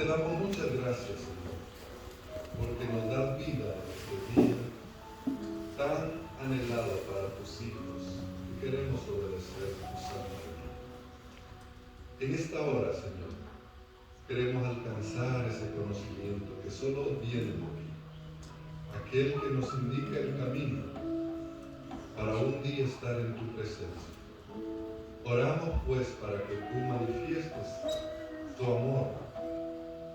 te damos muchas gracias, Señor, porque nos das vida en este día tan anhelado para tus hijos que queremos obedecer tu santa ley. En esta hora, Señor, queremos alcanzar ese conocimiento que solo viene de ti, aquel que nos indica el camino para un día estar en tu presencia. Oramos pues para que tú manifiestes tu amor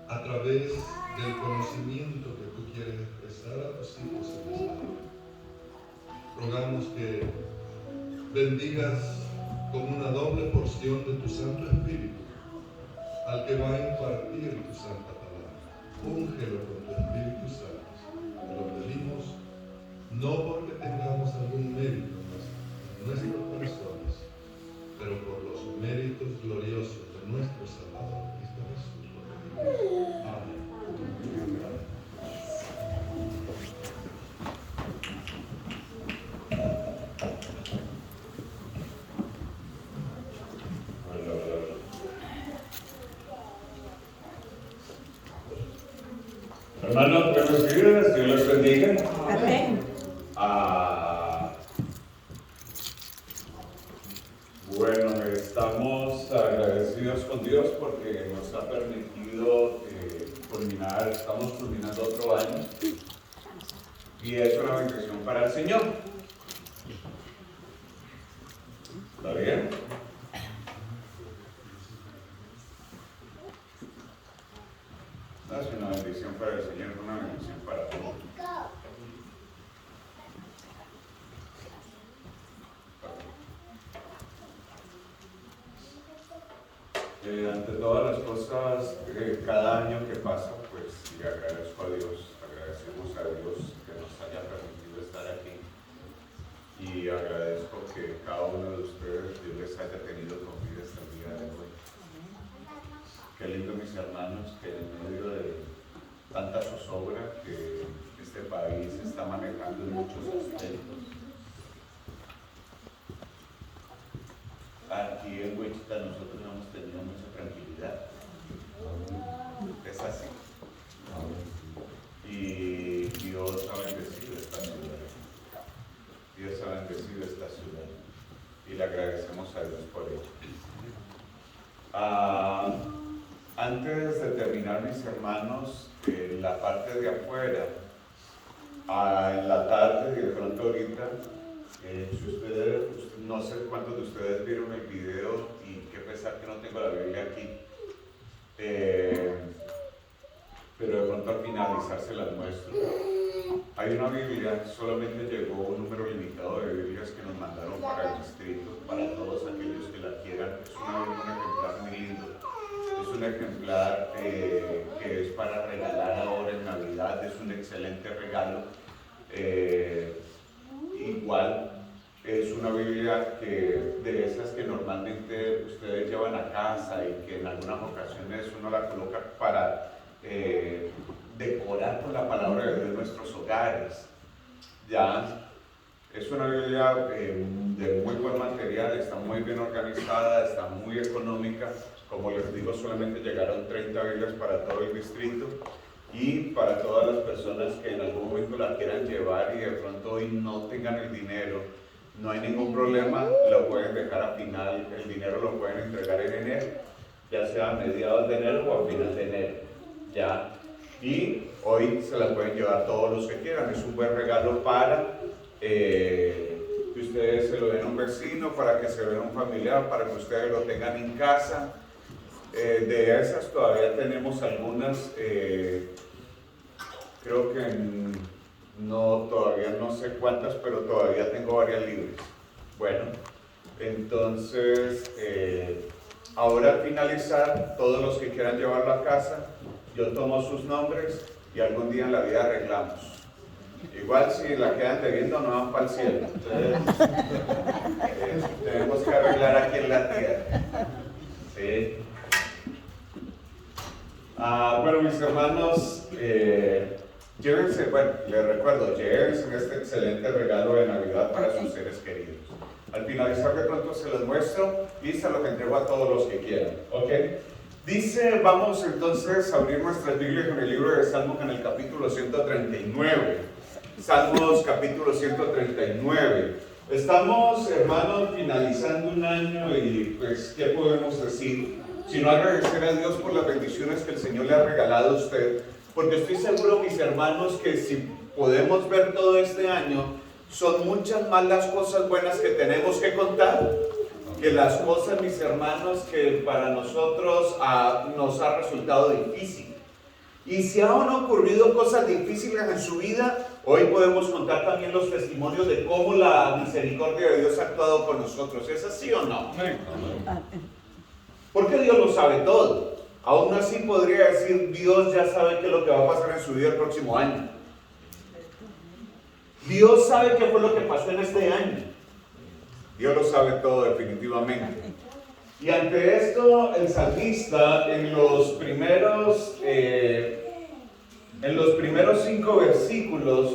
a través del conocimiento que tú quieres expresar a tus hijos en esta hora. Rogamos que bendigas con una doble porción de tu Santo Espíritu al que va a impartir tu santa palabra. Úngelo con tu Espíritu Santo. Te lo pedimos no porque tengamos algún mérito en nuestros corazones, pero por los méritos gloriosos de nuestro Salvador, Cristo Jesús, lo pedimos. Amén. Hermanos, buenos días, Dios los bendiga. Amén. Bueno, estamos agradecidos con Dios porque nos ha permitido culminar, estamos culminando otro año y es una bendición para el Señor. ¿Está bien? No es una bendición para el Señor, es una bendición para todos. Ante todas las cosas, cada año que pasa, pues le agradezco a Dios, agradecemos a Dios que nos haya permitido estar aquí y agradezco que cada uno de ustedes Dios les haya tenido con vida hasta el día de hoy. Qué lindo, mis hermanos, que en medio de tanta zozobra que este país está manejando en muchos aspectos, aquí en Wichita nosotros hemos tenido mucha tranquilidad. Es así. Y Dios ha bendecido esta ciudad. Dios ha bendecido esta ciudad. Y le agradecemos a Dios por ello. Antes de terminar, mis hermanos, en la parte de afuera, en la tarde y de pronto ahorita, si ustedes, no sé cuántos de ustedes vieron el video y qué pesar que no tengo la Biblia aquí, pero de pronto al finalizar se las muestro. Hay una Biblia, solamente llegó un número limitado de Biblias que nos mandaron para el distrito, para todos aquellos que la quieran. Es un ejemplar muy lindo. Es un ejemplar que es para regalar ahora en Navidad, es un excelente regalo. Igual es una Biblia de esas que normalmente ustedes llevan a casa y que en algunas ocasiones uno la coloca para decorar con la palabra de Dios nuestros hogares. Ya es una Biblia de muy buen material, está muy bien organizada, está muy económica. Como les digo, solamente llegaron 30 Biblias para todo el distrito y para todas las personas que en algún momento la quieran llevar y de pronto hoy no tengan el dinero, no hay ningún problema, lo pueden dejar a final, el dinero lo pueden entregar en enero, ya sea a mediados de enero o a final de enero, ya. Y hoy se la pueden llevar todos los que quieran, es un buen regalo para que ustedes se lo den a un vecino, para que se lo den a un familiar, para que ustedes lo tengan en casa. De esas todavía tenemos algunas, creo que todavía no sé cuántas, pero todavía tengo varias libres. Bueno, entonces, ahora al finalizar, todos los que quieran llevarlo a casa, yo tomo sus nombres y algún día en la vida arreglamos. Igual si la quedan debiendo no van para el cielo. Entonces, tenemos que arreglar aquí en la tierra. ¿Sí? Bueno, mis hermanos, llévense, bueno, les recuerdo, llévense este excelente regalo de Navidad para sus seres queridos. Al finalizar de pronto se los muestro y se los entrego a todos los que quieran, ¿ok? Dice, vamos entonces a abrir nuestras Biblias en el libro de Salmos en el capítulo 139. Salmos capítulo 139. Estamos, hermanos, finalizando un año y pues, ¿qué podemos decir? Sino agradecer a Dios por las bendiciones que el Señor le ha regalado a usted, porque estoy seguro, mis hermanos, que si podemos ver todo este año, son muchas más las cosas buenas que tenemos que contar, que las cosas, mis hermanos, que para nosotros nos ha resultado difícil. Y si han ocurrido cosas difíciles en su vida, hoy podemos contar también los testimonios de cómo la misericordia de Dios ha actuado con nosotros. ¿Es así o no? Porque Dios lo sabe todo. Aún así podría decir, Dios ya sabe qué es lo que va a pasar en su vida el próximo año. Dios sabe qué fue lo que pasó en este año. Dios lo sabe todo definitivamente. Y ante esto, el salmista en los primeros 5 versículos,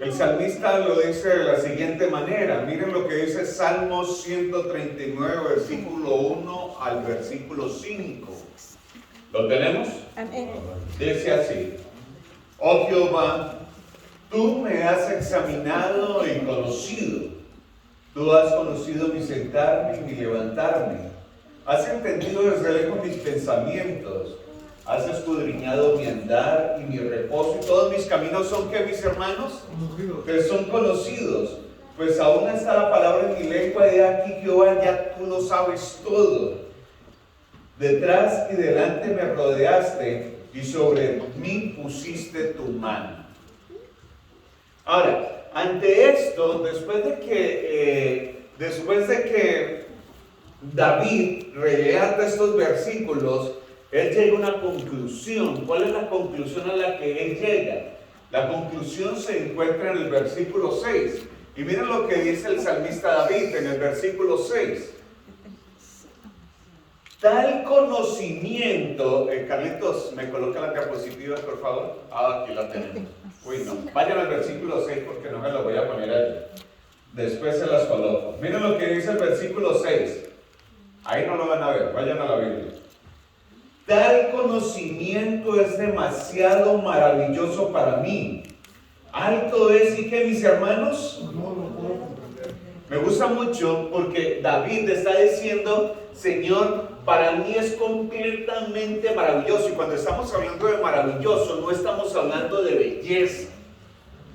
el salmista lo dice de la siguiente manera. Miren lo que dice Salmos 139, versículo 1 al versículo 5. ¿Lo tenemos? Dice así: Oh Jehová, tú me has examinado y conocido. Tú has conocido mi sentarme y mi levantarme. Has entendido desde lejos mis pensamientos. Has escudriñado mi andar y mi reposo. Y todos mis caminos son, ¿qué, mis hermanos? Que son conocidos. Pues aún está la palabra en mi lengua, y aquí, Jehová, ya tú lo sabes todo. Detrás y delante me rodeaste, y sobre mí pusiste tu mano. Ahora, ante esto, después de que David relata estos versículos, él llega a una conclusión. ¿Cuál es la conclusión a la que él llega? La conclusión se encuentra en el versículo 6. Y miren lo que dice el salmista David en el versículo 6. Tal conocimiento, Carlitos, ¿me coloca la diapositiva, por favor? Aquí la tenemos. Uy, no, vayan al versículo 6 porque no me lo voy a poner allí. Después se las coloco. Miren lo que dice el versículo 6. Ahí no lo van a ver, vayan a la Biblia. Tal conocimiento es demasiado maravilloso para mí. Alto es, ¿y qué, mis hermanos? Me gusta mucho porque David está diciendo, Señor, para mí es completamente maravilloso. Y cuando estamos hablando de maravilloso, no estamos hablando de belleza.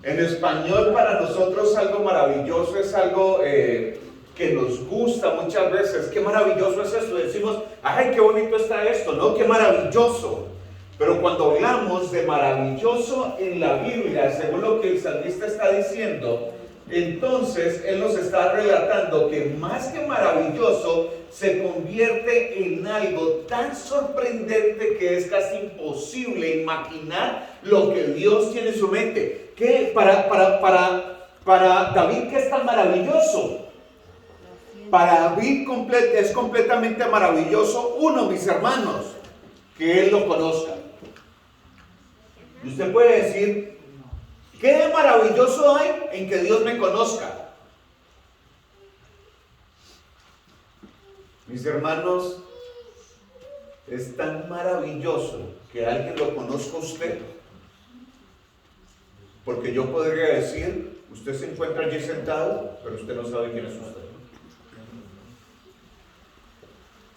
En español, para nosotros algo maravilloso es algo que nos gusta muchas veces. Qué maravilloso es esto. Decimos, ay, qué bonito está esto, ¿no? Qué maravilloso. Pero cuando hablamos de maravilloso en la Biblia, según lo que el salmista está diciendo, entonces él nos está relatando que más que maravilloso se convierte en algo tan sorprendente que es casi imposible imaginar lo que Dios tiene en su mente. ¿Qué? Para David, ¿qué es tan maravilloso? Para David es completamente maravilloso, uno, mis hermanos, que él lo conozca. Y usted puede decir, ¿qué de maravilloso hay en que Dios me conozca? Mis hermanos, es tan maravilloso que alguien lo conozca a usted. Porque yo podría decir, usted se encuentra allí sentado, pero usted no sabe quién es usted.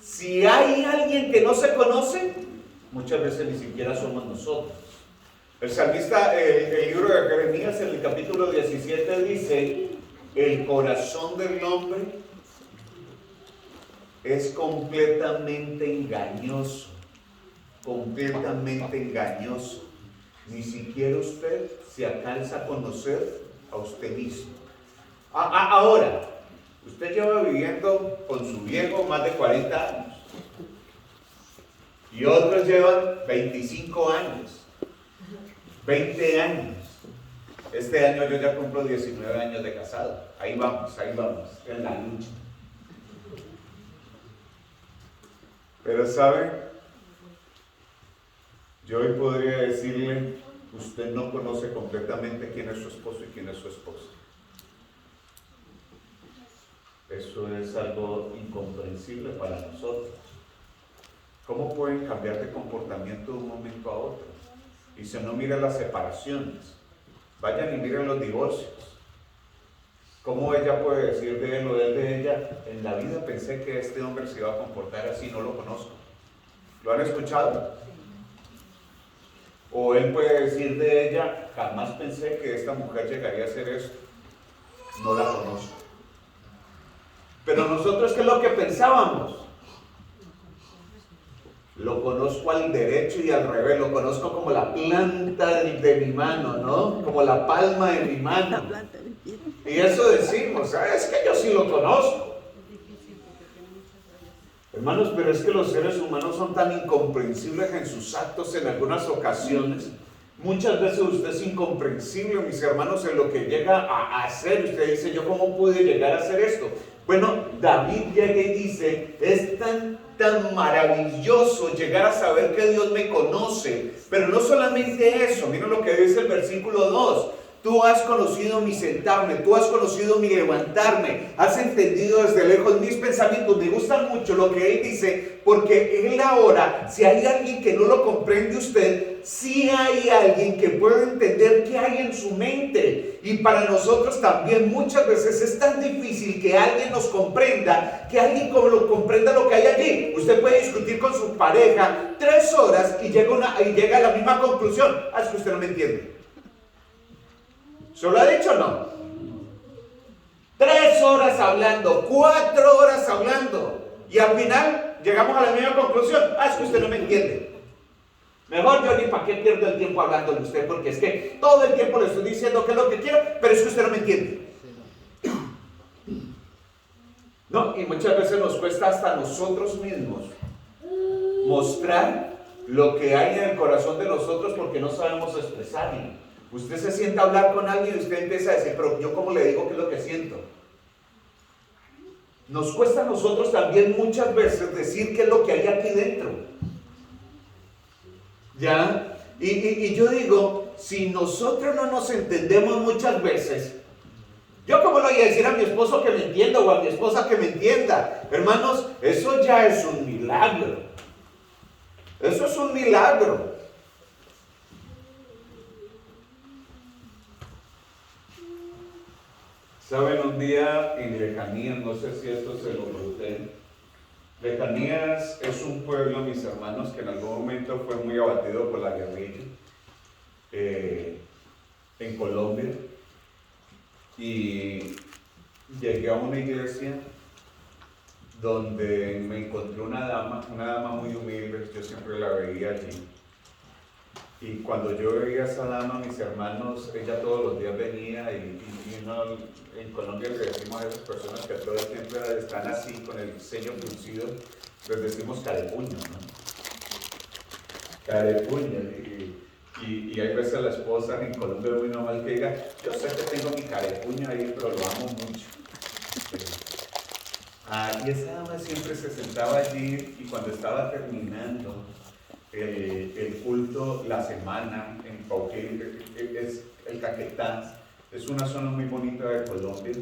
Si hay alguien que no se conoce, muchas veces ni siquiera somos nosotros. El salmista, el libro de Jeremías, en el capítulo 17 dice, el corazón del hombre es completamente engañoso, completamente engañoso. Ni siquiera usted se alcanza a conocer a usted mismo. Ahora, usted lleva viviendo con su viejo más de 40 años. Y otros llevan 25 años, 20 años. Este año yo ya cumplo 19 años de casado. Ahí vamos, en la lucha. Pero ¿saben? Yo hoy podría decirle, usted no conoce completamente quién es su esposo y quién es su esposa. Eso es algo incomprensible para nosotros. ¿cómo pueden cambiar de comportamiento de un momento a otro? Y si no, miren las separaciones, vayan y miren los divorcios. ¿Cómo ella puede decir de él o él de ella? En la vida pensé que este hombre se iba a comportar así, no lo conozco. ¿Lo han escuchado? O él puede decir de ella, jamás pensé que esta mujer llegaría a hacer esto, no la conozco. Pero nosotros, ¿qué es lo que pensábamos? Lo conozco al derecho y al revés, lo conozco como la planta de mi mano, ¿no? Como la palma de mi mano. Y eso decimos, es que yo sí lo conozco. Hermanos, pero es que los seres humanos son tan incomprensibles en sus actos en algunas ocasiones. Muchas veces usted es incomprensible, mis hermanos, en lo que llega a hacer. Usted dice, ¿yo cómo pude llegar a hacer esto? Bueno, David llega y dice, es tan maravilloso llegar a saber que Dios me conoce. Pero no solamente eso, miren lo que dice el versículo 2. Tú has conocido mi sentarme, tú has conocido mi levantarme, has entendido desde lejos mis pensamientos. Me gusta mucho lo que él dice, porque él ahora, si hay alguien que no lo comprende usted, sí hay alguien que puede entender qué hay en su mente. Y para nosotros también muchas veces es tan difícil que alguien nos comprenda, que alguien comprenda lo que hay allí. Usted puede discutir con su pareja 3 horas y llega a la misma conclusión. Es que usted no me entiende. ¿Se lo ha dicho o no? 3 horas hablando, 4 horas hablando, y al final llegamos a la misma conclusión. Es que usted no me entiende. Mejor yo ni para qué pierdo el tiempo hablando de usted, porque es que todo el tiempo le estoy diciendo qué es lo que quiero, pero es que usted no me entiende. No, y muchas veces nos cuesta hasta a nosotros mismos mostrar lo que hay en el corazón de nosotros porque no sabemos expresarlo. Usted se sienta a hablar con alguien y usted empieza a decir, pero yo cómo le digo qué es lo que siento. Nos cuesta a nosotros también muchas veces decir qué es lo que hay aquí dentro. ¿Ya? Y yo digo, si nosotros no nos entendemos muchas veces, yo cómo le voy a decir a mi esposo que me entienda o a mi esposa que me entienda. Hermanos, eso ya es un milagro. Eso es un milagro. Saben, un día en Lejanías, no sé si esto se lo conté, Lejanías es un pueblo, mis hermanos, que en algún momento fue muy abatido por la guerrilla en Colombia, y llegué a una iglesia donde me encontré una dama muy humilde. Yo siempre la veía allí. Y cuando yo veía a esa dama, mis hermanos, ella todos los días venía y uno, en Colombia le decimos a esas personas que todo el tiempo están así, con el ceño fruncido, les decimos carepuño, ¿no? Carepuño. Y hay veces la esposa en Colombia es muy normal que diga, yo sé que tengo mi carepuño ahí, pero lo amo mucho. Y esa dama siempre se sentaba allí, y cuando estaba terminando el culto, la semana en Pauquil, es el Caquetá, es una zona muy bonita de Colombia,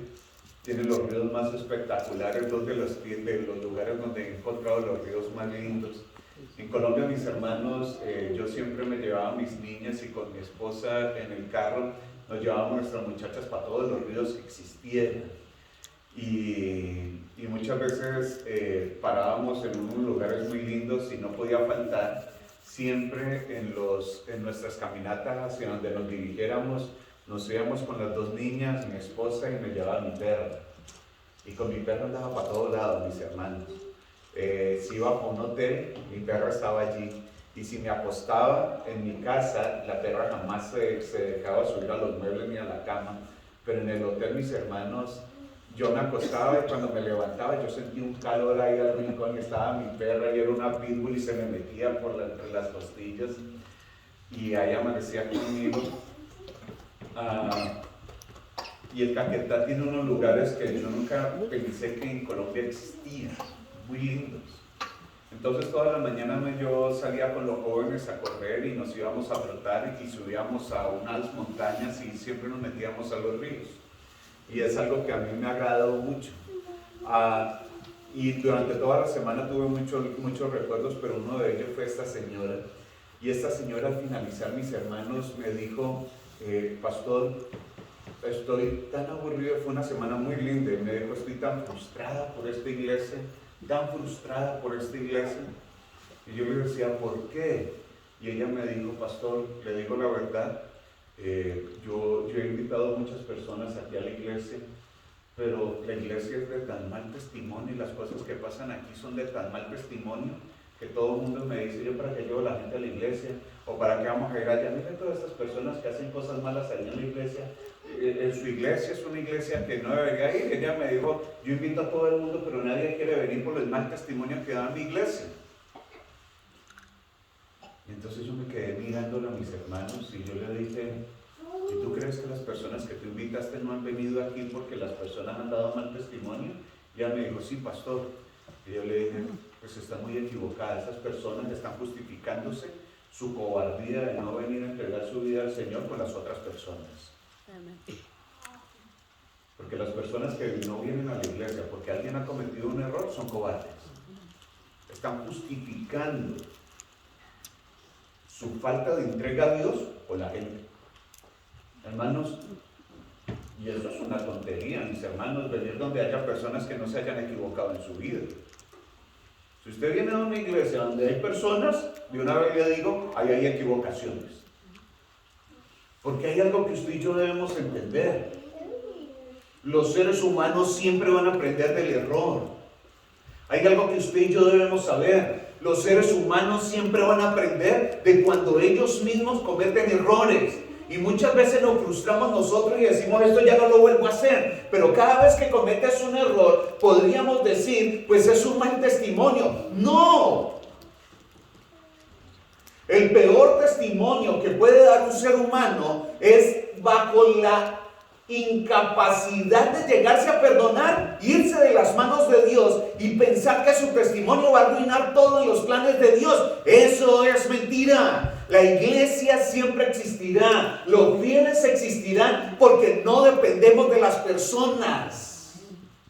tiene los ríos más espectaculares, dos de los lugares donde he encontrado los ríos más lindos. En Colombia, mis hermanos, yo siempre me llevaba a mis niñas, y con mi esposa en el carro nos llevábamos nuestras muchachas para todos los ríos que existieran. Y muchas veces parábamos en unos lugares muy lindos y no podía faltar, siempre en nuestras caminatas hacia donde nos dirigiéramos, nos íbamos con las 2 niñas, mi esposa, y me llevaba mi perra. Y con mi perra andaba para todos lados, mis hermanos. Si iba a un hotel, mi perra estaba allí. Y si me acostaba en mi casa, la perra jamás se dejaba subir a los muebles ni a la cama. Pero en el hotel, mis hermanos, yo me acostaba, y cuando me levantaba yo sentía un calor ahí al rincón, y estaba mi perra, y era una pitbull, y se me metía entre las costillas, y ahí amanecía conmigo. Y el Caquetá tiene unos lugares que yo nunca pensé que en Colombia existían, muy lindos. Entonces todas las mañanas yo salía con los jóvenes a correr, y nos íbamos a trotar, y subíamos a unas montañas, y siempre nos metíamos a los ríos. Y es algo que a mí me ha agradado mucho. Y durante toda la semana tuve muchos recuerdos, pero uno de ellos fue esta señora. Y esta señora, al finalizar, mis hermanos, me dijo, pastor, estoy tan aburrido. Fue una semana muy linda. Y me dijo, estoy tan frustrada por esta iglesia, tan frustrada por esta iglesia. Y yo le decía, ¿por qué? Y ella me dijo, pastor, le digo la verdad, yo he invitado a muchas personas aquí a la iglesia, pero la iglesia es de tan mal testimonio y las cosas que pasan aquí son de tan mal testimonio que todo el mundo me dice, yo para qué llevo a la gente a la iglesia, o para qué vamos a ir allá. Miren todas estas personas que hacen cosas malas allá en la iglesia. En su iglesia es una iglesia que no debería ir. Ella me dijo, yo invito a todo el mundo, pero nadie quiere venir por el mal testimonio que da mi iglesia. Y entonces yo me quedé mirándolo a mis hermanos y yo le dije, ¿y tú crees que las personas que tú invitaste no han venido aquí porque las personas han dado mal testimonio? Y ella me dijo, sí, pastor. Y yo le dije, pues está muy equivocada. Esas personas están justificándose su cobardía de no venir a entregar su vida al Señor con las otras personas. Porque las personas que no vienen a la iglesia porque alguien ha cometido un error son cobardes. Están justificando su falta de entrega a Dios por la gente. Hermanos, y eso es una tontería, mis hermanos, venir donde haya personas que no se hayan equivocado en su vida. Si usted viene a una iglesia donde hay personas, de una vez le digo, ahí hay equivocaciones. Porque hay algo que usted y yo debemos entender. Los seres humanos siempre van a aprender del error. Hay algo que usted y yo debemos saber. Los seres humanos siempre van a aprender de cuando ellos mismos cometen errores. Y muchas veces nos frustramos nosotros y decimos, esto ya no lo vuelvo a hacer. Pero cada vez que cometes un error, podríamos decir, pues es un mal testimonio. ¡No! El peor testimonio que puede dar un ser humano es bajo la incapacidad de llegarse a perdonar, irse de las manos de Dios y pensar que su testimonio va a arruinar todos los planes de Dios. Eso es mentira. La iglesia siempre existirá, los fieles existirán porque no dependemos de las personas.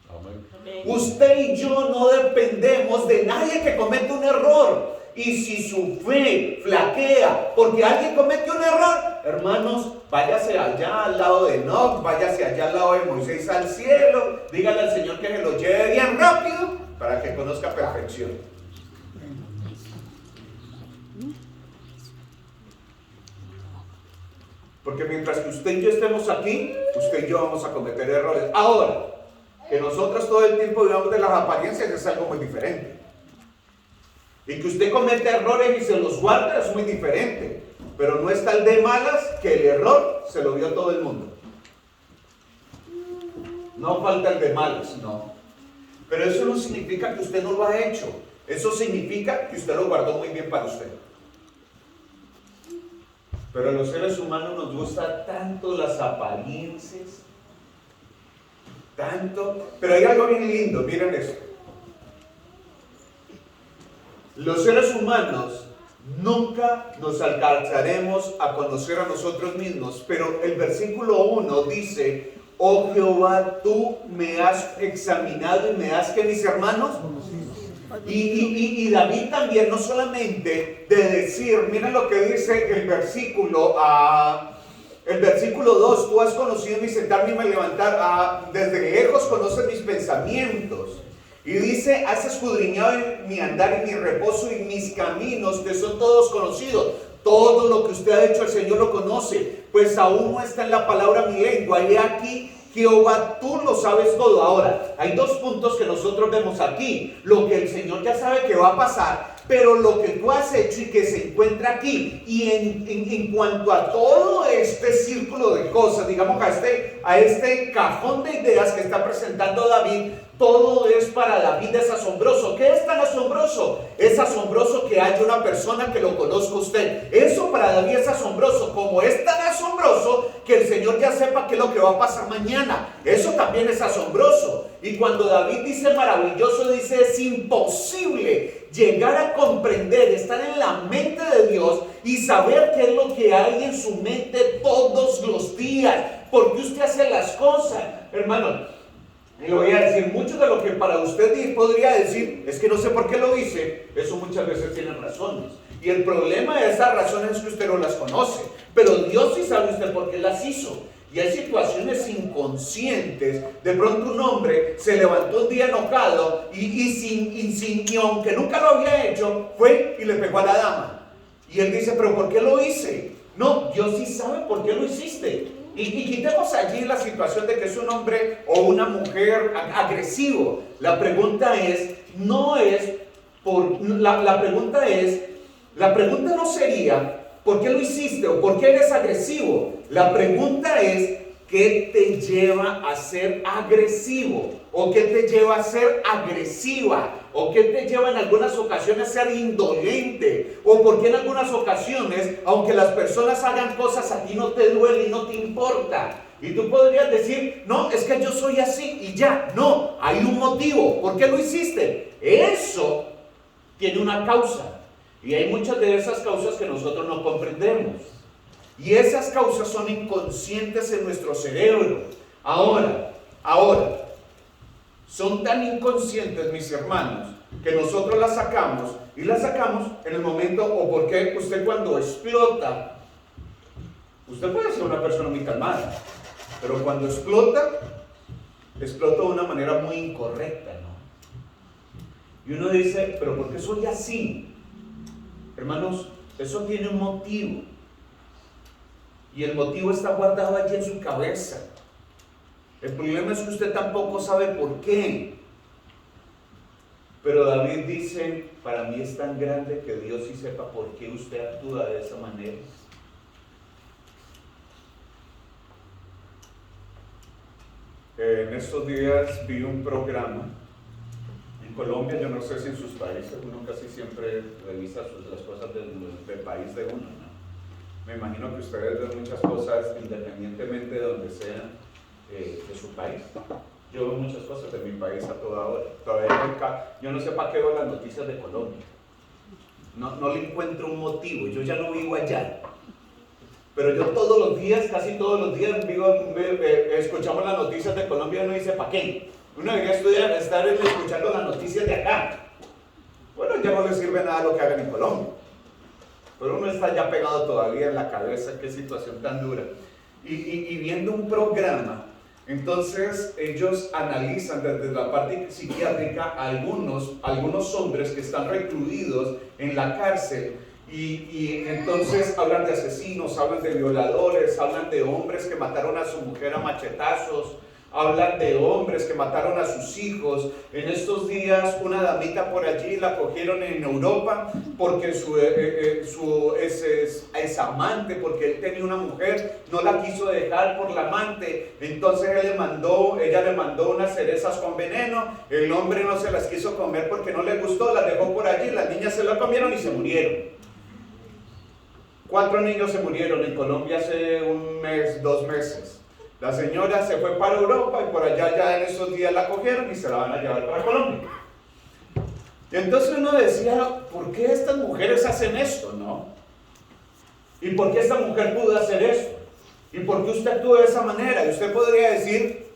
Amén. Usted y yo no dependemos de nadie que cometa un error. Y si su fe flaquea porque alguien comete un error, hermanos, váyase allá al lado de Enoc, váyase allá al lado de Moisés al cielo, dígale al Señor que se lo lleve bien rápido para que conozca perfección. Porque mientras que usted y yo estemos aquí, usted y yo vamos a cometer errores. Ahora, que nosotros todo el tiempo vivamos de las apariencias es algo muy diferente. Y que usted comete errores y se los guarda es muy diferente. Pero no es tal de malas que el error se lo vio todo el mundo. No falta el de malas, no. Pero eso no significa que usted no lo ha hecho. Eso significa que usted lo guardó muy bien para usted. Pero a los seres humanos nos gustan tanto las apariencias. Tanto. Pero hay algo bien lindo, miren esto. Los seres humanos nunca nos alcanzaremos a conocer a nosotros mismos, pero el versículo 1 dice, oh Jehová, tú me has examinado y me has, ¿qué, mis hermanos? Y David también, no solamente de decir, miren lo que dice el versículo 2, tú has conocido mi sentarme y me levantar, desde lejos conoces mis pensamientos. Y dice, has escudriñado en mi andar y mi reposo y mis caminos, que son todos conocidos. Todo lo que usted ha hecho, el Señor lo conoce, pues aún no está en la palabra mi lengua. Y aquí, Jehová, tú lo sabes todo. Ahora, hay dos puntos que nosotros vemos aquí. Lo que el Señor ya sabe que va a pasar, pero lo que tú has hecho y que se encuentra aquí. Y en cuanto a todo este círculo de cosas, digamos a este cajón de ideas que está presentando David, todo es para David es asombroso. ¿Qué es tan asombroso? Es asombroso que haya una persona que lo conozca usted. Eso para David es asombroso. Como es tan asombroso que el Señor ya sepa qué es lo que va a pasar mañana. Eso también es asombroso. Y cuando David dice maravilloso, dice es imposible llegar a comprender, estar en la mente de Dios y saber qué es lo que hay en su mente todos los días. ¿Por qué usted hace las cosas? Hermano, Y le voy a decir, mucho de lo que para usted podría decir, es que no sé por qué lo hice, eso muchas veces tiene razones. Y el problema de esas razones es que usted no las conoce, pero Dios sí sabe usted por qué las hizo. Y hay situaciones inconscientes. De pronto un hombre se levantó un día enojado y aunque nunca lo había hecho, fue y le pegó a la dama. Y él dice, pero ¿por qué lo hice? No, Dios sí sabe por qué lo hiciste. Y quitemos allí la situación de que es un hombre o una mujer agresivo. La pregunta es, la pregunta no sería, ¿por qué lo hiciste o por qué eres agresivo? La pregunta es, ¿qué te lleva a ser agresivo? ¿O qué te lleva a ser agresiva? ¿O qué te lleva en algunas ocasiones a ser indolente? ¿O por qué en algunas ocasiones, aunque las personas hagan cosas, a ti no te duele y no te importa? Y tú podrías decir, no, es que yo soy así y ya. No, hay un motivo. ¿Por qué lo hiciste? Eso tiene una causa. Y hay muchas de esas causas que nosotros no comprendemos. Y esas causas son inconscientes en nuestro cerebro. Ahora, son tan inconscientes, mis hermanos, que nosotros las sacamos y las sacamos en el momento, o porque usted cuando explota, usted puede ser una persona muy calmada, pero cuando explota de una manera muy incorrecta, ¿no? Y uno dice, pero ¿por qué soy así? Hermanos, eso tiene un motivo. Y el motivo está guardado allí en su cabeza. El problema es que usted tampoco sabe por qué. Pero David dice, para mí es tan grande que Dios sí sepa por qué usted actúa de esa manera. En estos días vi un programa en Colombia, yo no sé si en sus países, uno casi siempre revisa las cosas del país de uno, ¿no? Me imagino que ustedes ven muchas cosas independientemente de donde sean de su país. Yo veo muchas cosas de mi país a toda hora. Todavía yo no sé para qué veo las noticias de Colombia. No le encuentro un motivo, yo ya no vivo allá. Pero yo todos los días, casi todos los días, escuchamos las noticias de Colombia y uno dice, ¿para qué? Uno debería estar escuchando las noticias de acá. Bueno, ya no le sirve nada lo que hagan en Colombia. Pero uno está ya pegado todavía en la cabeza, qué situación tan dura. Y viendo un programa, entonces ellos analizan desde la parte psiquiátrica a algunos hombres que están recluidos en la cárcel. Y entonces hablan de asesinos, hablan de violadores, hablan de hombres que mataron a su mujer a machetazos, hablan de hombres que mataron a sus hijos. En estos días una damita por allí la cogieron en Europa porque su ex amante, porque él tenía una mujer, no la quiso dejar por la amante. Entonces ella le mandó unas cerezas con veneno. El hombre no se las quiso comer porque no le gustó, las dejó por allí, las niñas se la comieron y se murieron. 4 niños se murieron en Colombia hace 1 mes, 2 meses. La señora se fue para Europa y por allá ya en esos días la cogieron y se la van a llevar para Colombia. Y entonces uno decía, ¿por qué estas mujeres hacen esto, no? ¿Y por qué esta mujer pudo hacer esto? ¿Y por qué usted actúa de esa manera? Y usted podría decir,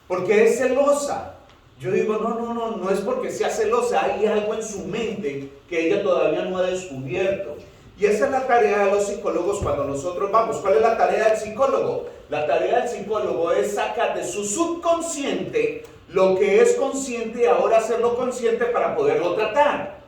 porque es celosa. Yo digo, no es porque sea celosa, hay algo en su mente que ella todavía no ha descubierto. Y esa es la tarea de los psicólogos cuando nosotros vamos. ¿Cuál es la tarea del psicólogo? La tarea del psicólogo es sacar de su subconsciente lo que es consciente y ahora hacerlo consciente para poderlo tratar.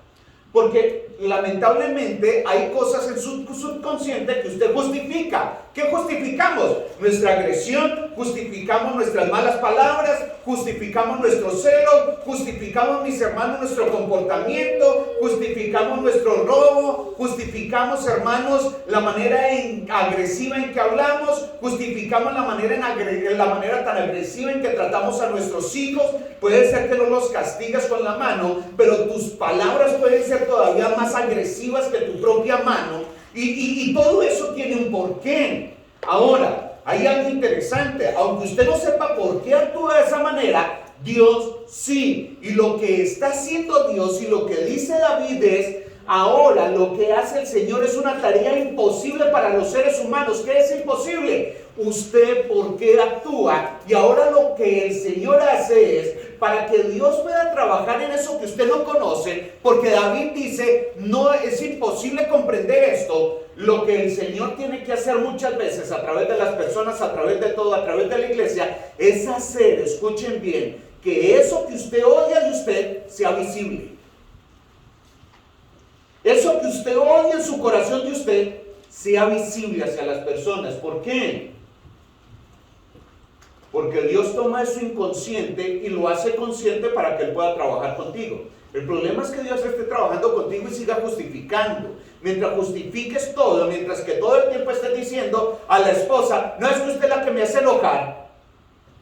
Porque lamentablemente hay cosas en su subconsciente que usted justifica. ¿Qué justificamos? Nuestra agresión, justificamos nuestras malas palabras, justificamos nuestro celo, justificamos, mis hermanos, nuestro comportamiento, justificamos nuestro robo, justificamos, hermanos, la manera agresiva en que hablamos, justificamos la manera tan agresiva en que tratamos a nuestros hijos. Puede ser que no los castigas con la mano, pero tus palabras pueden ser todavía más agresivas que tu propia mano. Y todo eso tiene un porqué. Ahora, hay algo interesante. Aunque usted no sepa por qué actúa de esa manera, Dios sí. Y lo que está haciendo Dios y lo que dice David es, Ahora lo que hace el Señor es una tarea imposible para los seres humanos. ¿Qué es imposible? Usted, ¿por qué actúa? Y ahora lo que el Señor hace es, para que Dios pueda trabajar en eso que usted no conoce, porque David dice, no es imposible comprender esto. Lo que el Señor tiene que hacer muchas veces a través de las personas, a través de todo, a través de la iglesia, es hacer, escuchen bien, que eso que usted odia de usted sea visible. Eso que usted odia en su corazón de usted sea visible hacia las personas. ¿Por qué? Porque Dios toma eso inconsciente y lo hace consciente para que Él pueda trabajar contigo. El problema es que Dios esté trabajando contigo y siga justificando. Mientras justifiques todo, mientras que todo el tiempo estés diciendo a la esposa, no es que usted es la que me hace enojar,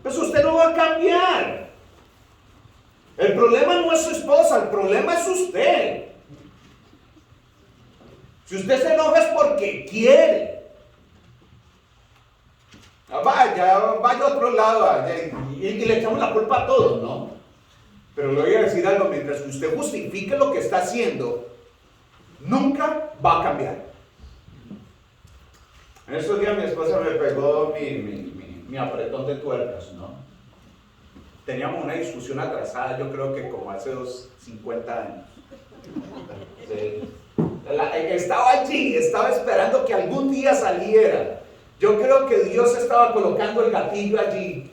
pues usted no va a cambiar. El problema no es su esposa, el problema es usted. Si usted se enoja es porque quiere. Vaya a otro lado y le echamos la culpa a todos, ¿no? Pero le voy a decir algo, mientras que usted justifique lo que está haciendo, nunca va a cambiar. En estos días mi esposa me pegó mi apretón de tuercas, ¿no? Teníamos una discusión atrasada, yo creo que como hace 50 años. Sí. Estaba allí, estaba esperando que algún día saliera. Yo creo que Dios estaba colocando el gatillo allí.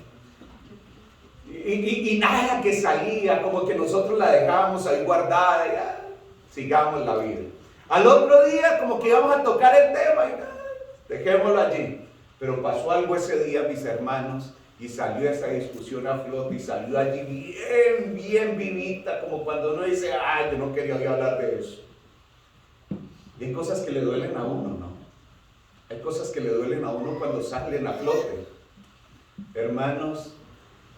Y nada que salía, como que nosotros la dejábamos ahí guardada, ya, sigamos la vida. Al otro día como que íbamos a tocar el tema y dejémoslo allí. Pero pasó algo ese día, mis hermanos, y salió esa discusión a flote y salió allí bien vivita, como cuando uno dice, ay, yo no quería hablar de eso. Y hay cosas que le duelen a uno, ¿no? Hay cosas que le duelen a uno cuando salen a flote. Hermanos,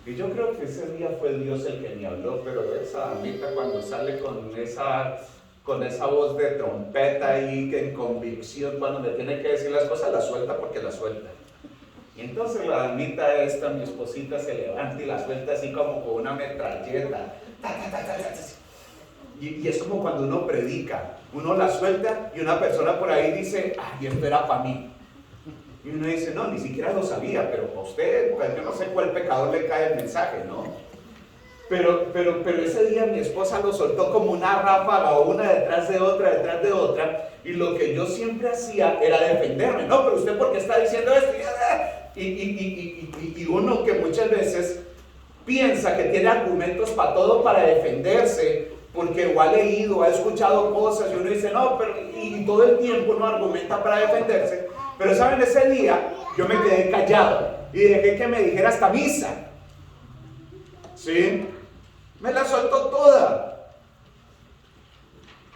y yo creo que ese día fue Dios el que me habló, pero esa damita cuando sale con esa voz de trompeta y en convicción, cuando me tiene que decir las cosas, la suelta porque la suelta. Y entonces la damita esta, mi esposita, se levanta y la suelta así como con una metralleta. Y es como cuando uno predica, uno la suelta y una persona por ahí dice, ay, esto era para mí. Y uno dice, no, ni siquiera lo sabía, pero para usted, pues yo no sé cuál pecador le cae el mensaje, ¿no? Pero ese día mi esposa lo soltó como una ráfaga, una detrás de otra, y lo que yo siempre hacía era defenderme, no, pero usted ¿por qué está diciendo esto? Y uno que muchas veces piensa que tiene argumentos para todo para defenderse, porque o ha leído, ha escuchado cosas, y uno dice, no, pero y todo el tiempo uno argumenta para defenderse. Pero saben, ese día yo me quedé callado y dejé que me dijera hasta misa. ¿Sí? Me la soltó toda.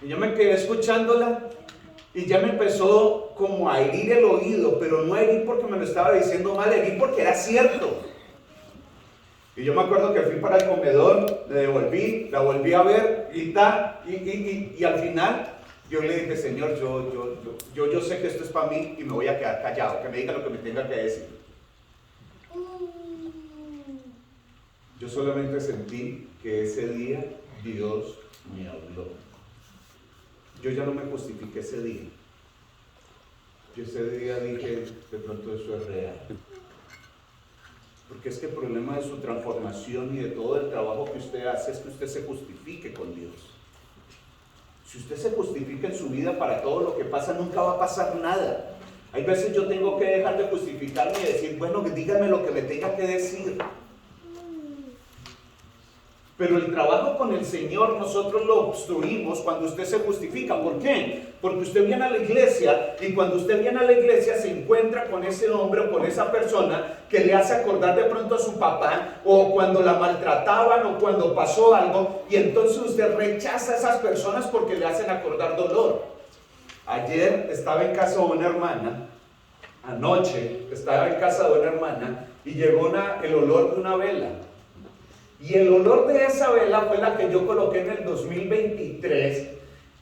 Y yo me quedé escuchándola y ya me empezó como a herir el oído, pero no herir porque me lo estaba diciendo mal, herir porque era cierto. Y yo me acuerdo que fui para el comedor, le devolví, la volví a ver y al final yo le dije, Señor, yo sé que esto es para mí y me voy a quedar callado, que me diga lo que me tenga que decir. Yo solamente sentí que ese día Dios me habló. Yo ya no me justifiqué ese día. Yo ese día dije, de pronto eso es real. Porque es que el problema de su transformación y de todo el trabajo que usted hace es que usted se justifique con Dios. Si usted se justifica en su vida para todo lo que pasa, nunca va a pasar nada. Hay veces yo tengo que dejar de justificarme y decir, bueno, dígame lo que me tenga que decir. Pero el trabajo con el Señor nosotros lo obstruimos cuando usted se justifica. ¿Por qué? Porque usted viene a la iglesia y cuando usted viene a la iglesia se encuentra con ese hombre o con esa persona que le hace acordar de pronto a su papá, o cuando la maltrataban o cuando pasó algo, y entonces usted rechaza a esas personas porque le hacen acordar dolor. Ayer estaba en casa de una hermana, anoche estaba en casa de una hermana y llegó el olor de una vela. Y el olor de esa vela fue la que yo coloqué en el 2023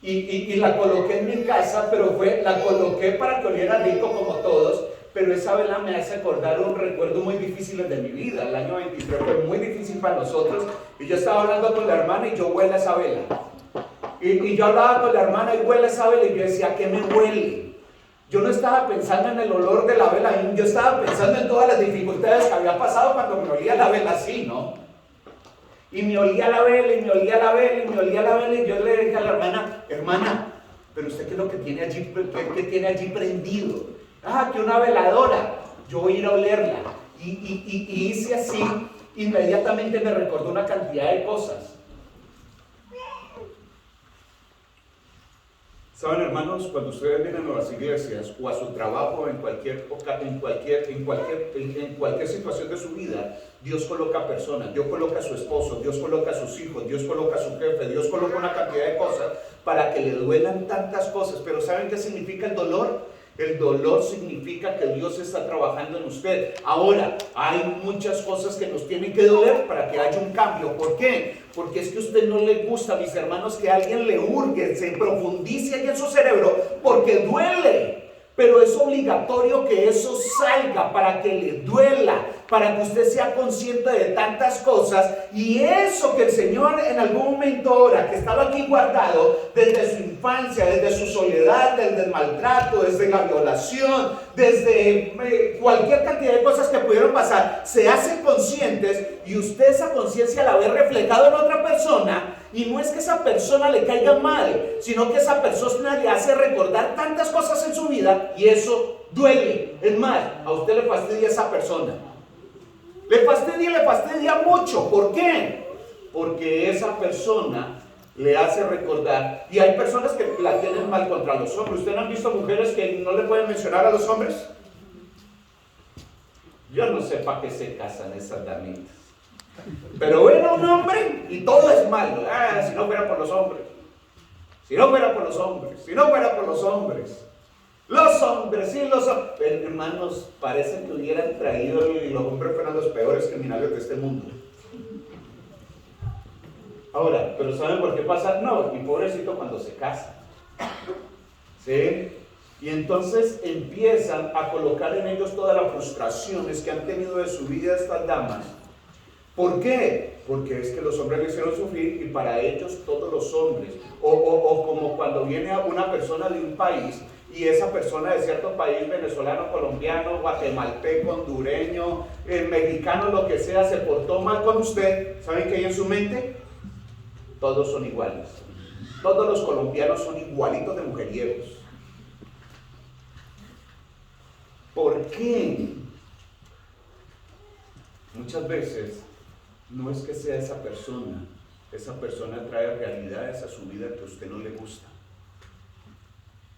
y la coloqué en mi casa, pero la coloqué para que oliera rico como todos, pero esa vela me hace acordar un recuerdo muy difícil de mi vida. El año 23 fue muy difícil para nosotros y yo estaba hablando con la hermana y yo huelo esa vela. Y yo hablaba con la hermana y huele esa vela y yo decía, ¿qué me huele? Yo no estaba pensando en el olor de la vela, yo estaba pensando en todas las dificultades que había pasado cuando me olía la vela así, ¿no? Y me olía la vela, y me olía la vela, y me olía la vela, y yo le dije a la hermana, hermana, pero usted qué es lo que tiene allí, qué tiene allí prendido. Ah, que una veladora, yo voy a ir a olerla. Y hice así, inmediatamente me recordó una cantidad de cosas. Saben, hermanos, cuando ustedes vienen a las iglesias o a su trabajo, en cualquier situación de su vida, Dios coloca personas, Dios coloca a su esposo, Dios coloca a sus hijos, Dios coloca a su jefe, Dios coloca una cantidad de cosas para que le duelan tantas cosas. Pero ¿saben qué significa el dolor? El dolor significa que Dios está trabajando en usted. Ahora, hay muchas cosas que nos tienen que doler para que haya un cambio. ¿Por qué? Porque es que a usted no le gusta, mis hermanos, que alguien le hurgue, se profundice ahí en su cerebro, porque duele. Pero es obligatorio que eso salga para que le duela, para que usted sea consciente de tantas cosas. Y eso que el Señor en algún momento ora, que estaba aquí guardado desde su infancia, desde su soledad, desde el maltrato, desde la violación, desde cualquier cantidad de cosas que pudieron pasar, se hacen conscientes y usted esa conciencia la ve reflejada en otra persona. Y no es que esa persona le caiga mal, sino que esa persona le hace recordar tantas cosas en su vida y eso duele. Es más, a usted le fastidia esa persona. Le fastidia mucho. ¿Por qué? Porque esa persona le hace recordar. Y hay personas que la tienen mal contra los hombres. ¿Ustedes han visto mujeres que no le pueden mencionar a los hombres? Yo no sé para qué se casan esas damitas. Pero ven a un hombre y todo es malo. Ah, si no fuera por los hombres. Si no fuera por los hombres. Si no fuera por los hombres. Los hombres, sí, los hombres. Pero, hermanos, parece que hubieran traído y los hombres fueran los peores criminales de este mundo. Ahora, ¿pero saben por qué pasa? No, y pobrecito cuando se casa. ¿Sí? Y entonces empiezan a colocar en ellos todas las frustraciones que han tenido de su vida estas damas. ¿Por qué? Porque es que los hombres le hicieron sufrir y para ellos todos los hombres, o como cuando viene una persona de un país y esa persona de cierto país, venezolano, colombiano, guatemalteco, hondureño, mexicano, lo que sea, se portó mal con usted, ¿saben qué hay en su mente? Todos son iguales. Todos los colombianos son igualitos de mujeriegos. ¿Por qué? Muchas veces no es que sea esa persona trae realidades a su vida que a usted no le gusta.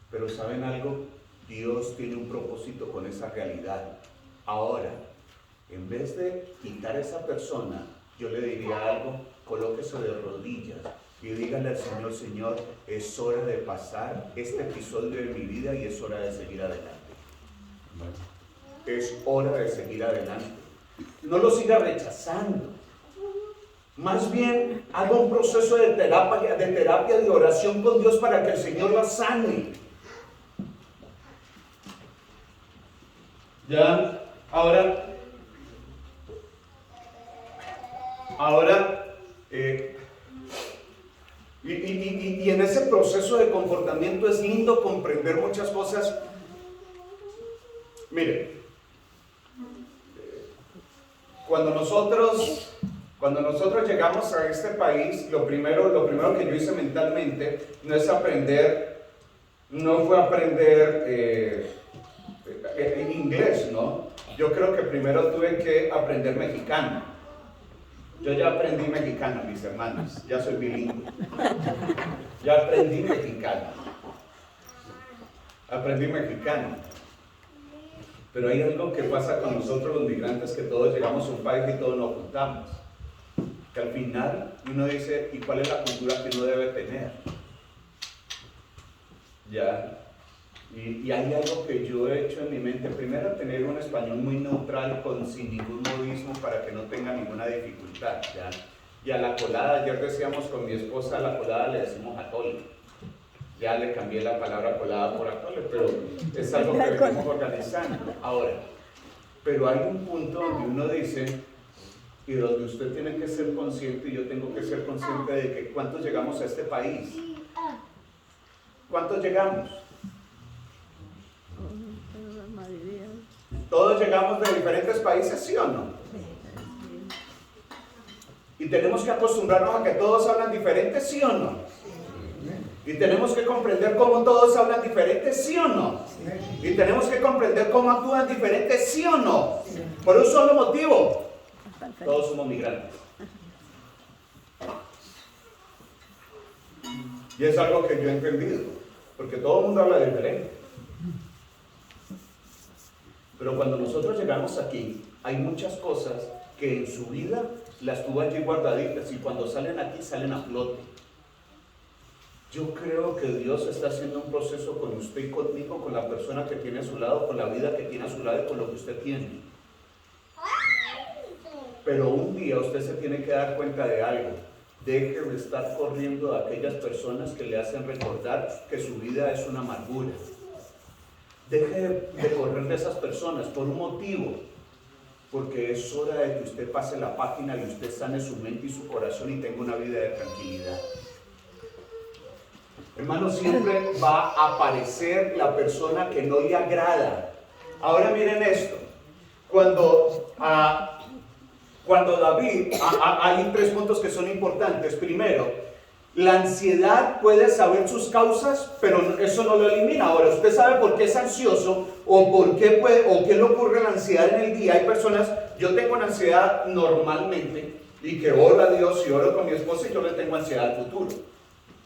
Pero ¿saben algo? Dios tiene un propósito con esa realidad. Ahora, en vez de quitar a esa persona, yo le diría algo, colóquese de rodillas y dígale al Señor, Señor, es hora de pasar este episodio de mi vida y es hora de seguir adelante. Es hora de seguir adelante. No lo siga rechazando. Más bien, haga un proceso de terapia, de oración con Dios para que el Señor la sane. Ya, ahora, y en ese proceso de comportamiento es lindo comprender muchas cosas. Mire, cuando nosotros llegamos a este país, lo primero que yo hice mentalmente no fue aprender inglés, ¿no? Yo creo que primero tuve que aprender mexicano. Yo ya aprendí mexicano, mis hermanos, ya soy bilingüe. Ya aprendí mexicano. Pero hay algo que pasa con nosotros los migrantes, que todos llegamos a un país y todos nos juntamos. Que al final uno dice, ¿y cuál es la cultura que uno debe tener? Ya. Y hay algo que yo he hecho en mi mente. Primero, tener un español muy neutral, sin ningún modismo, para que no tenga ninguna dificultad. ¿Ya? Y a la colada, ayer decíamos con mi esposa, a la colada le decimos atole. Ya le cambié la palabra colada por atole, pero es algo que venimos organizando. Ahora, pero hay un punto donde uno dice, y donde usted tiene que ser consciente, y yo tengo que ser consciente de que cuántos llegamos a este país. ¿Cuántos llegamos? Todos llegamos de diferentes países, ¿sí o no? Y tenemos que acostumbrarnos a que todos hablan diferentes, ¿sí o no? Y tenemos que comprender cómo todos hablan diferentes, ¿sí o no? Y tenemos que comprender cómo actúan diferentes, ¿sí o no? Por un solo motivo. Todos somos migrantes. Y es algo que yo he entendido, porque todo el mundo habla diferente. Pero cuando nosotros llegamos aquí, hay muchas cosas que en su vida las tuvo allí guardaditas y cuando salen aquí salen a flote. Yo creo que Dios está haciendo un proceso con usted y conmigo, con la persona que tiene a su lado, con la vida que tiene a su lado y con lo que usted tiene. Pero un día usted se tiene que dar cuenta de algo. Deje de estar corriendo a aquellas personas que le hacen recordar que su vida es una amargura. Deje de correr de esas personas por un motivo. Porque es hora de que usted pase la página y usted sane su mente y su corazón y tenga una vida de tranquilidad. Hermano, siempre va a aparecer la persona que no le agrada. Ahora miren esto. Cuando David, hay 3 puntos que son importantes. Primero, la ansiedad puede saber sus causas, pero eso no lo elimina. Ahora, usted sabe por qué es ansioso o qué le ocurre la ansiedad en el día. Hay personas, yo tengo una ansiedad normalmente y que oro a Dios y oro con mi esposa y yo le tengo ansiedad al futuro.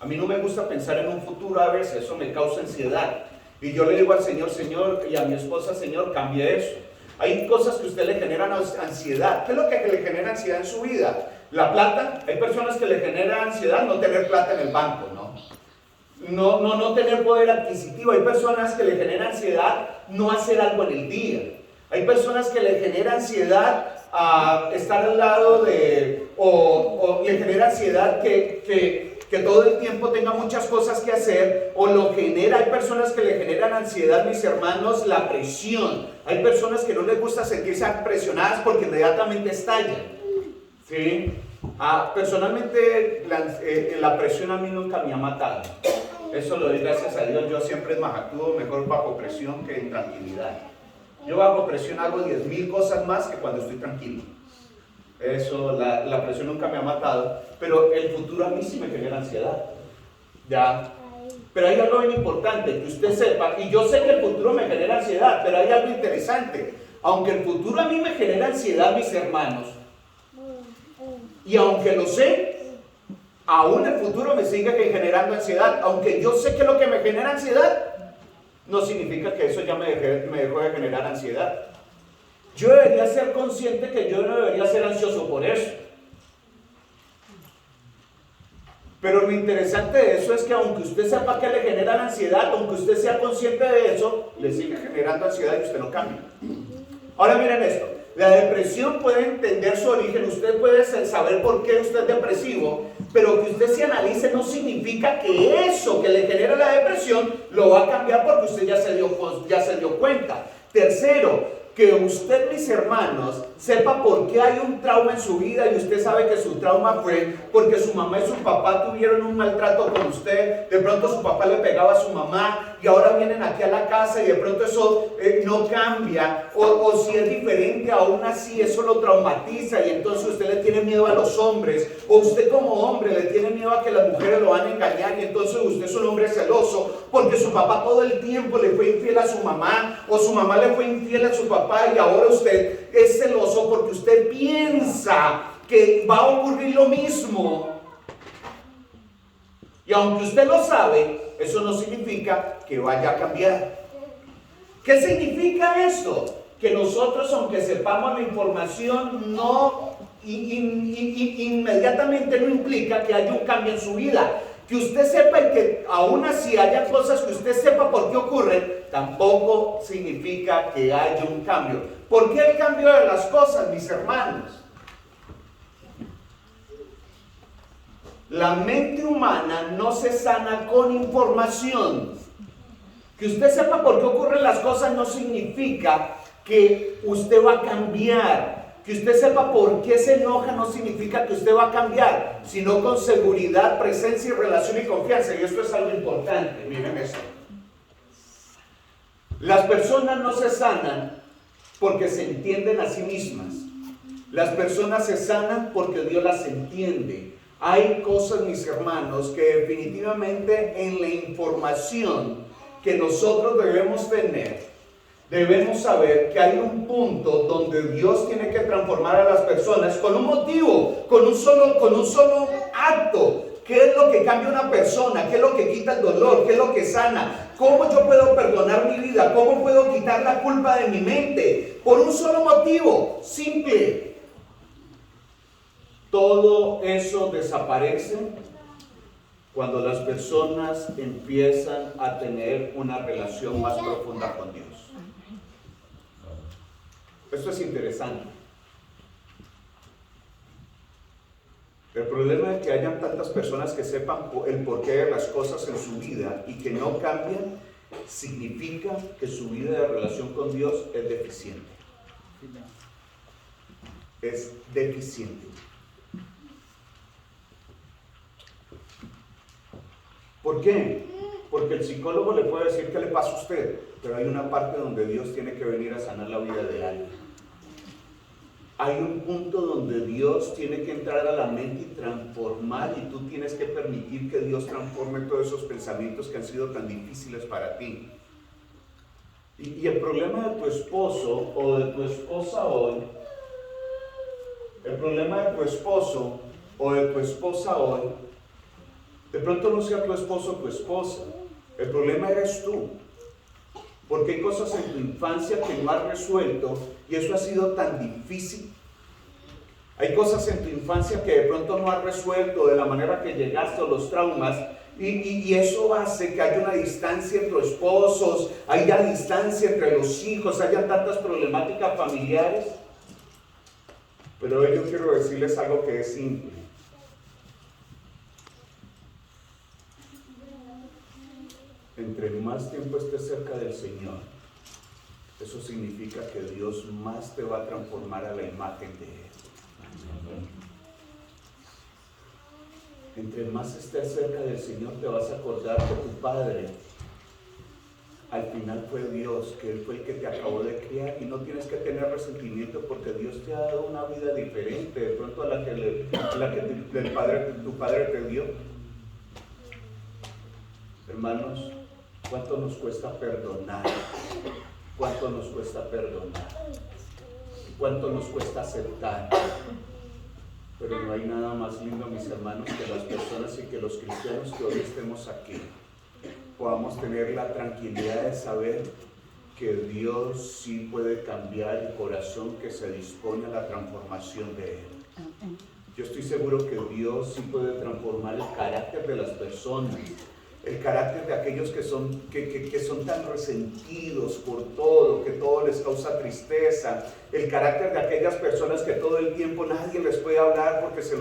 A mí no me gusta pensar en un futuro a veces, eso me causa ansiedad. Y yo le digo al Señor, Señor, y a mi esposa, Señor, cambie eso. Hay cosas que a usted le generan ansiedad. ¿Qué es lo que le genera ansiedad en su vida? La plata. Hay personas que le genera ansiedad no tener plata en el banco, no tener poder adquisitivo. Hay personas que le genera ansiedad no hacer algo en el día. Hay personas que le genera ansiedad estar al lado de, o le genera ansiedad que todo el tiempo tenga muchas cosas que hacer, o lo genera. Hay personas que le generan ansiedad, mis hermanos, la presión. Hay personas que no les gusta sentirse presionadas porque inmediatamente estallan, ¿sí? Personalmente la presión a mí nunca me ha matado. Eso lo doy gracias a Dios. Yo siempre actúo mejor bajo presión que en tranquilidad. Yo bajo presión hago 10,000 cosas más que cuando estoy tranquilo. Eso, la presión nunca me ha matado, pero el futuro a mí sí me genera ansiedad, ¿ya? Pero hay algo bien importante, que usted sepa, y yo sé que el futuro me genera ansiedad, pero hay algo interesante. Aunque el futuro a mí me genera ansiedad, mis hermanos, y aunque lo sé, aún el futuro me sigue generando ansiedad. Aunque yo sé que lo que me genera ansiedad, no significa que eso ya me dejó de generar ansiedad. Yo debería ser consciente que yo no debería ser ansioso por eso. Pero lo interesante de eso es que aunque usted sepa que le genera la ansiedad, aunque usted sea consciente de eso, le sigue generando ansiedad y usted no cambia. Ahora miren esto. La depresión puede entender su origen, usted puede saber por qué usted es depresivo, pero que usted se analice no significa que eso que le genera la depresión lo va a cambiar porque usted ya se dio cuenta. Tercero, que usted, mis hermanos, sepa por qué hay un trauma en su vida y usted sabe que su trauma fue porque su mamá y su papá tuvieron un maltrato con usted. De pronto su papá le pegaba a su mamá y ahora vienen aquí a la casa y de pronto eso no cambia, o si es diferente, aún así eso lo traumatiza y entonces usted le tiene miedo a los hombres, o usted como hombre le tiene miedo a que las mujeres lo van a engañar y entonces usted es un hombre celoso porque su papá todo el tiempo le fue infiel a su mamá, o su mamá le fue infiel a su papá y ahora usted es celoso porque usted piensa que va a ocurrir lo mismo. Y aunque usted lo sabe, eso no significa que vaya a cambiar. ¿Qué significa esto? Que nosotros, aunque sepamos la información, inmediatamente no implica que haya un cambio en su vida. Que usted sepa y que aún así haya cosas que usted sepa por qué ocurren, tampoco significa que haya un cambio. ¿Por qué el cambio de las cosas, mis hermanos? La mente humana no se sana con información. Que usted sepa por qué ocurren las cosas no significa que usted va a cambiar. Que usted sepa por qué se enoja no significa que usted va a cambiar, sino con seguridad, presencia y relación y confianza. Y esto es algo importante, miren eso. Las personas no se sanan porque se entienden a sí mismas. Las personas se sanan porque Dios las entiende. Hay cosas, mis hermanos, que definitivamente en la información que nosotros debemos tener, debemos saber que hay un punto donde Dios tiene que transformar a las personas con un motivo, con un solo acto. ¿Qué es lo que cambia una persona? ¿Qué es lo que quita el dolor? ¿Qué es lo que sana? ¿Cómo yo puedo perdonar mi vida? ¿Cómo puedo quitar la culpa de mi mente? Por un solo motivo, simple. Todo eso desaparece cuando las personas empiezan a tener una relación más profunda con Dios. Esto es interesante. El problema es que hayan tantas personas que sepan el porqué de las cosas en su vida y que no cambian, significa que su vida de relación con Dios es deficiente. Es deficiente. ¿Por qué? Porque el psicólogo le puede decir qué le pasa a usted, pero hay una parte donde Dios tiene que venir a sanar la vida de alguien. Hay un punto donde Dios tiene que entrar a la mente y transformar, y tú tienes que permitir que Dios transforme todos esos pensamientos que han sido tan difíciles para ti. Y el problema de tu esposo o de tu esposa hoy, el problema de tu esposo o de tu esposa hoy, de pronto no sea tu esposo o tu esposa, el problema eres tú. Porque hay cosas en tu infancia que no has resuelto y eso ha sido tan difícil. Hay cosas en tu infancia que de pronto no has resuelto de la manera que llegaste a los traumas y eso hace que haya una distancia entre esposos, haya distancia entre los hijos, haya tantas problemáticas familiares. Pero hoy yo quiero decirles algo que es simple. Entre más tiempo estés cerca del Señor, eso significa que Dios más te va a transformar a la imagen de Él. Entre más estés cerca del Señor, te vas a acordar que tu Padre al final fue Dios, que Él fue el que te acabó de criar, y no tienes que tener resentimiento porque Dios te ha dado una vida diferente de pronto a la que tu Padre te dio. Hermanos, ¿cuánto nos cuesta perdonar? ¿Cuánto nos cuesta perdonar? ¿Cuánto nos cuesta aceptar? Pero no hay nada más lindo, mis hermanos, que las personas y que los cristianos que hoy estemos aquí podamos tener la tranquilidad de saber que Dios sí puede cambiar el corazón que se dispone a la transformación de Él. Yo estoy seguro que Dios sí puede transformar el carácter de las personas. El carácter de aquellos que son tan resentidos por todo, que todo les causa tristeza. El carácter de aquellas personas que todo el tiempo nadie les puede hablar porque se